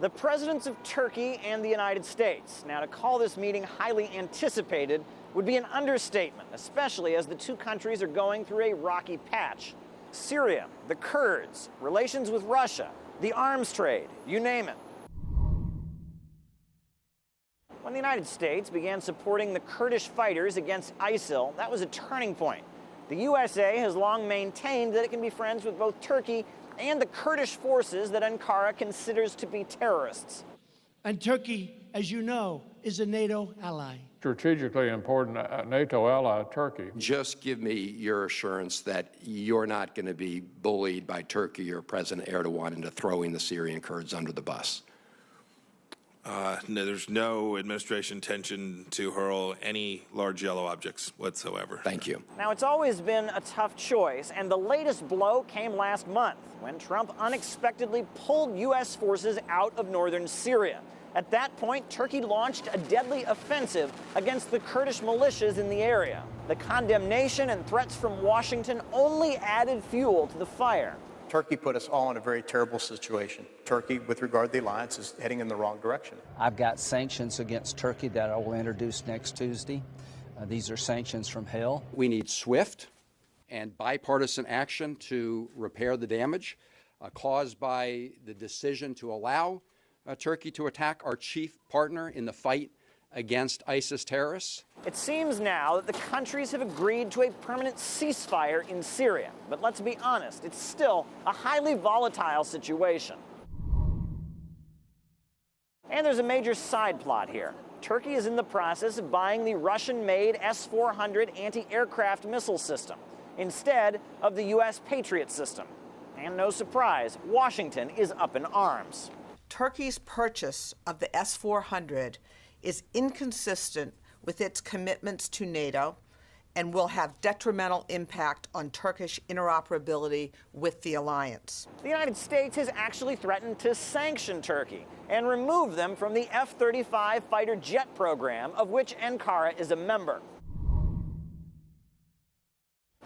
The presidents of Turkey and the United States. Now, to call this meeting highly anticipated would be an understatement, especially as the two countries are going through a rocky patch. Syria, the Kurds, relations with Russia, the arms trade, you name it. When the United States began supporting the Kurdish fighters against ISIL, that was a turning point. The USA has long maintained that it can be friends with both Turkey and the Kurdish forces that Ankara considers to be terrorists. And Turkey, as you know, is a NATO ally. Strategically important NATO ally, Turkey. Just give me your assurance that you're not going to be bullied by Turkey or President Erdogan into throwing the Syrian Kurds under the bus. No, there's no administration intention to hurl any large yellow objects whatsoever. Thank you. Now, it's always been a tough choice, and the latest blow came last month when Trump unexpectedly pulled U.S. forces out of northern Syria. At that point, Turkey launched a deadly offensive against the Kurdish militias in the area. The condemnation and threats from Washington only added fuel to the fire. Turkey put us all in a very terrible situation. Turkey, with regard to the alliance, is heading in the wrong direction. I've got sanctions against Turkey that I will introduce next Tuesday. These are sanctions from hell. We need swift and bipartisan action to repair the damage caused by the decision to allow Turkey to attack our chief partner in the fight against ISIS terrorists. It seems now that the countries have agreed to a permanent ceasefire in Syria. But let's be honest, it's still a highly volatile situation. And there's a major side plot here. Turkey is in the process of buying the Russian-made S-400 anti-aircraft missile system instead of the U.S. Patriot system. And no surprise, Washington is up in arms. Turkey's purchase of the S-400 is inconsistent with its commitments to NATO and will have detrimental impact on Turkish interoperability with the alliance. The United States has actually threatened to sanction Turkey and remove them from the F-35 fighter jet program, of which Ankara is a member.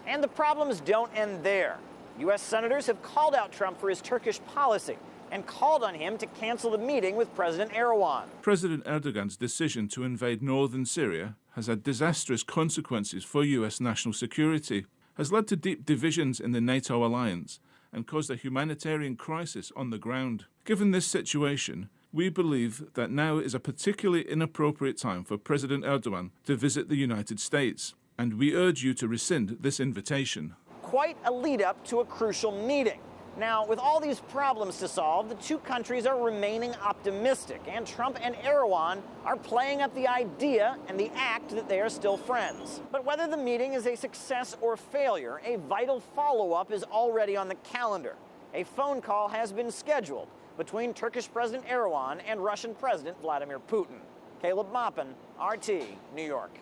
And the problems don't end there. U.S. senators have called out Trump for his Turkish policy and called on him to cancel the meeting with President Erdogan. President Erdogan's decision to invade northern Syria has had disastrous consequences for U.S. national security, has led to deep divisions in the NATO alliance, and caused a humanitarian crisis on the ground. Given this situation, we believe that now is a particularly inappropriate time for President Erdogan to visit the United States, and we urge you to rescind this invitation. Quite a lead-up to a crucial meeting. Now, with all these problems to solve, the two countries are remaining optimistic, and Trump and Erdogan are playing up the idea and the act that they are still friends. But whether the meeting is a success or failure, a vital follow-up is already on the calendar. A phone call has been scheduled between Turkish President Erdogan and Russian President Vladimir Putin. Caleb Maupin, RT, New York.